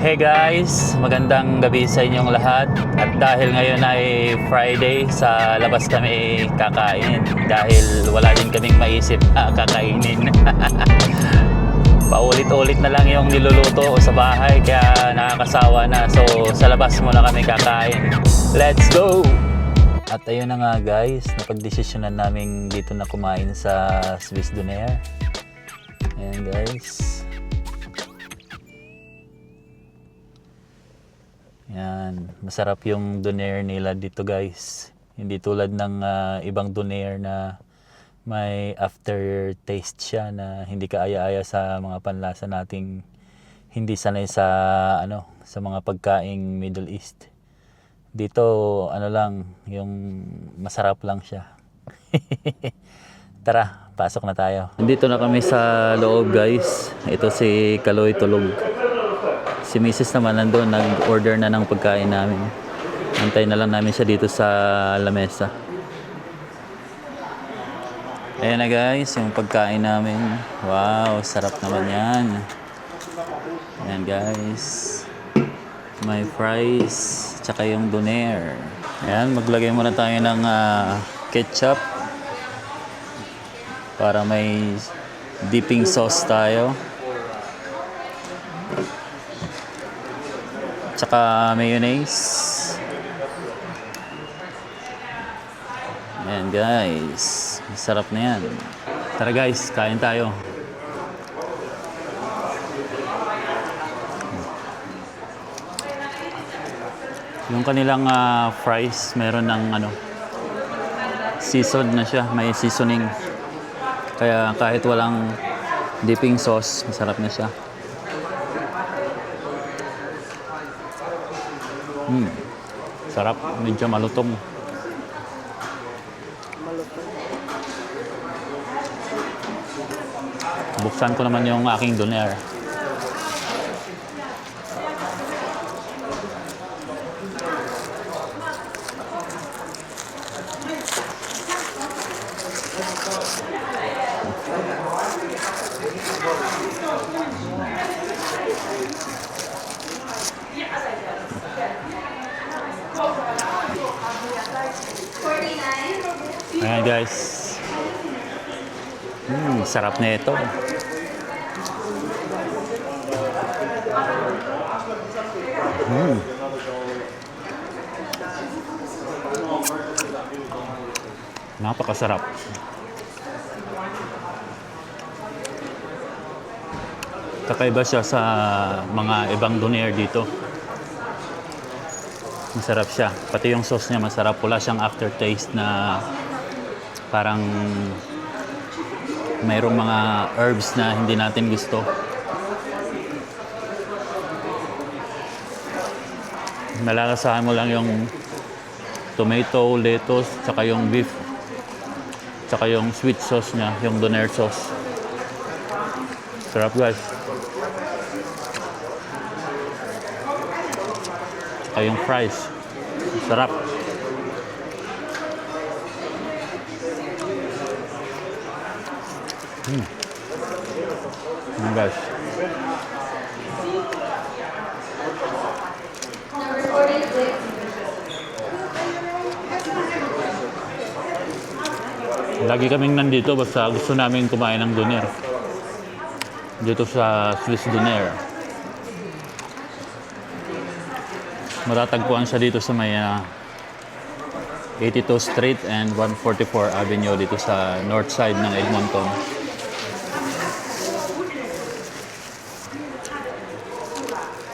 Hey guys, magandang gabi sa inyong lahat. At dahil ngayon ay Friday, sa labas kami kakain dahil wala din kaming maisip na kakainin. Paulit-ulit na lang yung niluluto sa bahay kaya nakakasawa na. So sa labas muna kami kakain. Let's go! At ayun na nga guys, napagdesisyonan namin dito na kumain sa Swiss Donaire. Ayan guys. Yan, masarap yung donaire nila dito guys. Hindi tulad ng ibang donaire na may aftertaste siya na hindi kaaya-aya sa mga panlasa nating hindi sanay sa sa mga pagkaing Middle East. Dito lang, yung masarap lang siya. Tara, pasok na tayo. Dito na kami sa loob guys. Ito si Kaloy tulog. Si Mrs. naman nandun, nag-order na ng pagkain namin. Antay na lang namin siya dito sa lamesa. Ayan na guys, yung pagkain namin. Wow, sarap naman yan. Ayan guys. May fries, tsaka yung donaire. Ayan, maglagay muna tayo ng ketchup. Para may dipping sauce tayo. Tsaka mayonnaise. Ayan guys, masarap na yan. Tara guys, kain tayo. Yung kanilang fries, meron ng seasoned na siya, may seasoning. Kaya kahit walang dipping sauce, masarap na siya. Sarap, medyo malutong. Buksan ko naman yung aking donaire. Ayan guys. Sarap na ito. Napakasarap. Kakaiba siya sa mga ibang donaire dito. Masarap siya. Pati yung sauce niya masarap. Wala siyang aftertaste na parang mayroong mga herbs na hindi natin gusto. Malalasahan mo lang yung tomato, lettuce, tsaka yung beef, tsaka yung sweet sauce niya, yung donaire sauce. Sarap guys. Tsaka yung fries. Sarap. Guys. Lagi kaming nandito basta gusto namin kumain ng donaire. Dito sa Swiss Donaire. Matatagpuan siya dito sa may 82 Street and 144 Avenue dito sa north side ng Edmonton.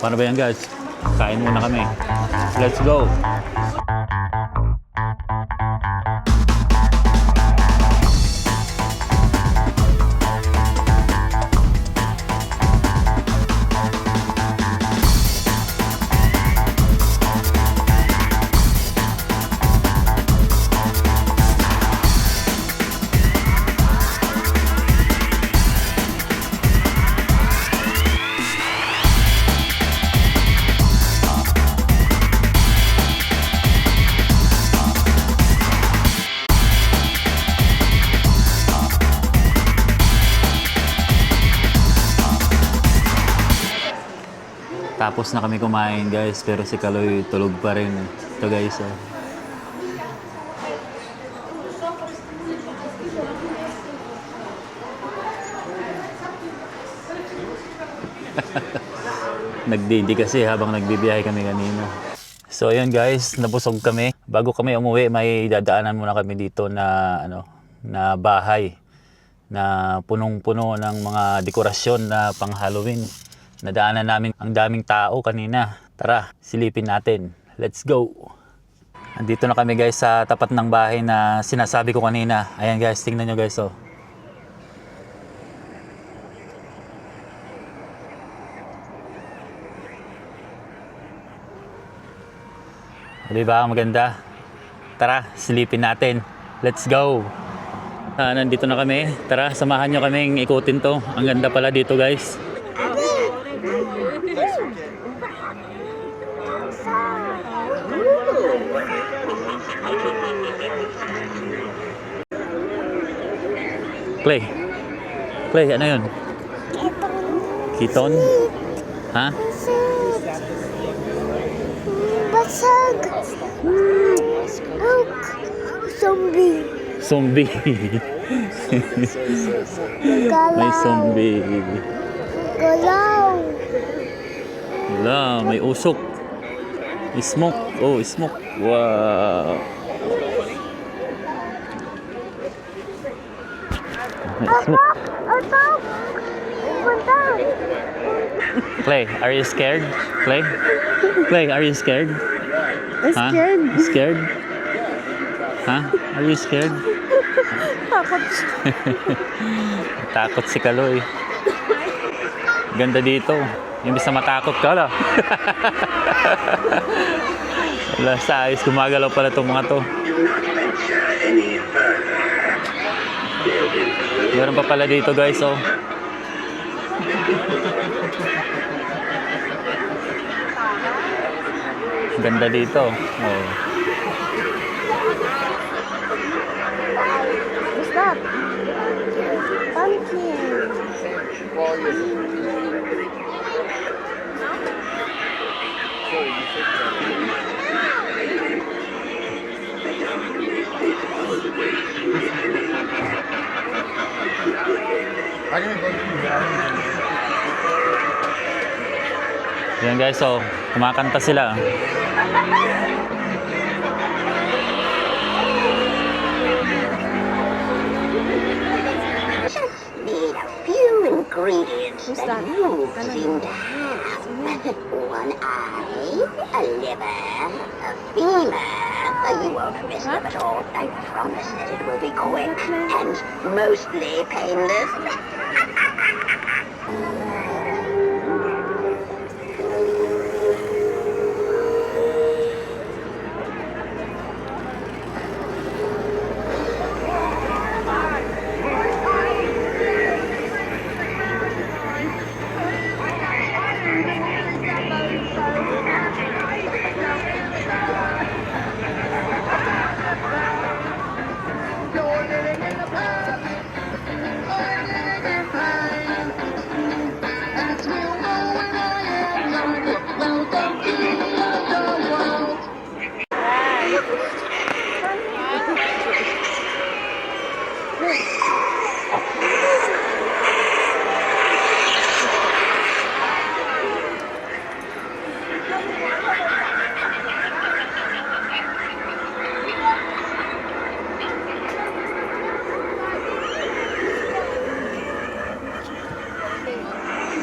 Paano ba yan guys? Kain muna kami. Let's go! Tapos na kami kumain guys, pero si Kaloy tulog pa rin. Ito guys, oh. Nagdidi kasi habang nagbibiyahe kami kanina. So ayun guys, nabusog kami. Bago kami umuwi, may dadaanan muna kami dito na na bahay na punong-puno ng mga dekorasyon na pang Halloween. Nadaanan namin ang daming tao kanina. Tara, silipin natin. Let's go. Andito na kami guys sa tapat ng bahay na sinasabi ko kanina. Ayan guys, tingnan nyo guys, oh. Diba? Maganda. Tara, silipin natin. Let's go. Nandito na kami. Tara, samahan nyo kaming ikutin to. Ang ganda pala dito guys. Clay. Clay, ano yun? Kiton? Ha? Basag. Zombie. Zombie. Galaw. May zombie. Galaw. Wala, may usok. Smoke. Oh, smoke. Wow. May smoke. Atak. Punta. Clay, are you scared? Clay? Clay, are you scared? I'm scared. Scared? Huh? Are you scared? Takot. Takot si Kaloy. Ganda dito. Imbis na matakot ka, wala. Wala, sa ayos. Gumagalaw pala itong mga to. Meron pa pala dito guys, oh. Ganda dito. Oh. What's that? Pumpkin. Yan guys, so kumakanta sila. Need a few ingredients that you seem to have. One eye, a liver, a femur. You won't miss them at all. I promise that it will be quick and mostly painless.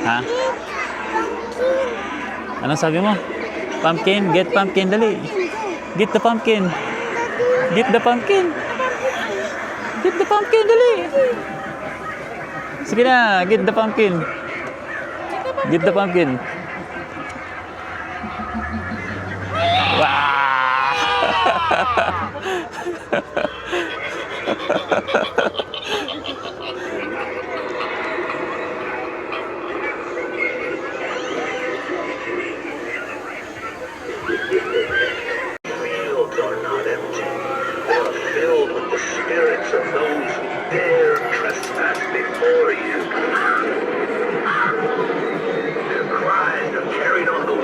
Ha? Anong sabi mo? Pumpkin? Get pumpkin, dali. Get the pumpkin. Get the pumpkin. Get the pumpkin, dali. Sige na, get the pumpkin. Get the pumpkin. Wow! Fields are not empty. They are filled with the spirits of those who dare trespass before you. Their cries are carried on the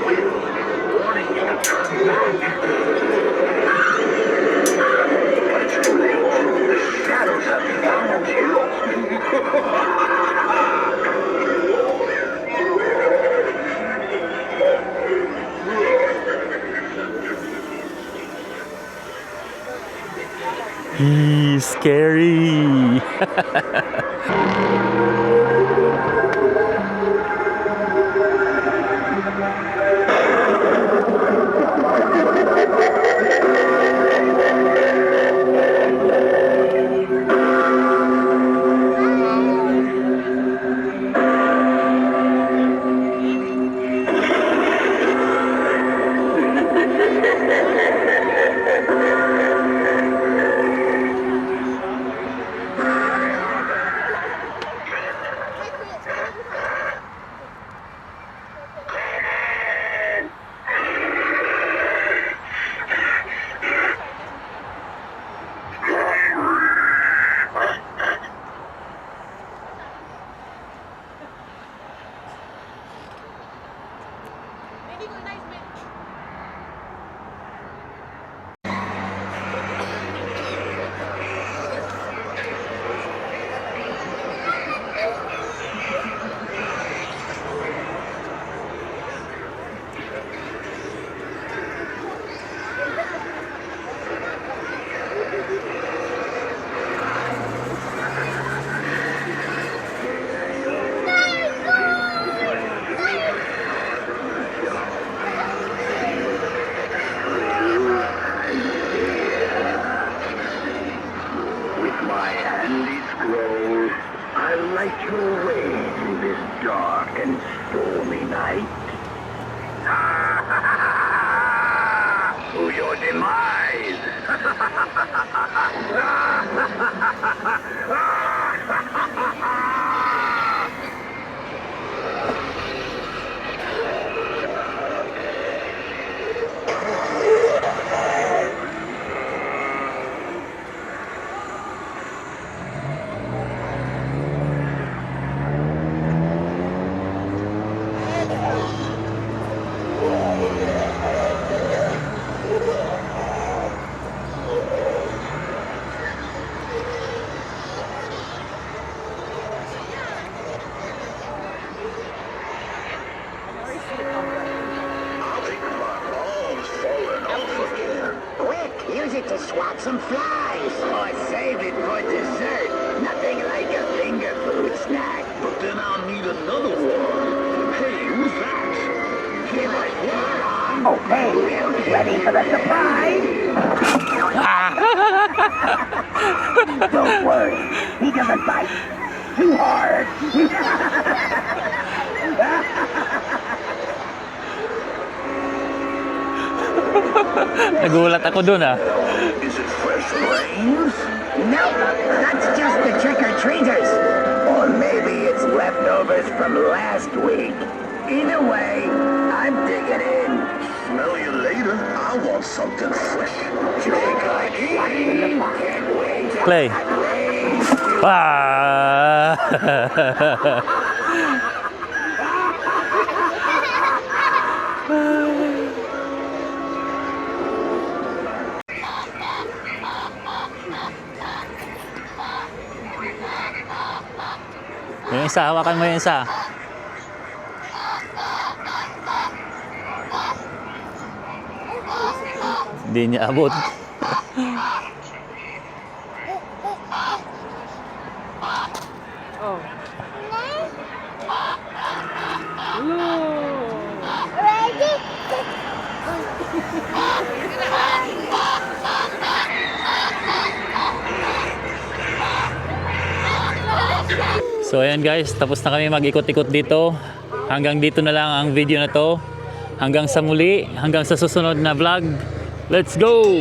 With my handy scroll, I light your way through this dark and stormy night. To your demise. Quick, use it to swat some flies. Or save it for dessert. Nothing like a finger food snack. But then I'll need another one. Hey, who's that? Give us one. Okay, ready for the surprise? Don't worry, he doesn't bite too hard. Nagulat ako dun ah. Is it fresh brains? No, that's just the trick-or-treaters. Or maybe it's leftovers from last week. Either way, I'm digging in. Smell you later. I want something fresh. Trick or treat. Can't wait to Clay. Ah! Yung isa, hawakan mo yung isa. Hindi niya abot. Ready? So ayan guys, tapos na kami mag-ikot-ikot dito. Hanggang dito na lang ang video na to. Hanggang sa muli, hanggang sa susunod na vlog. Let's go!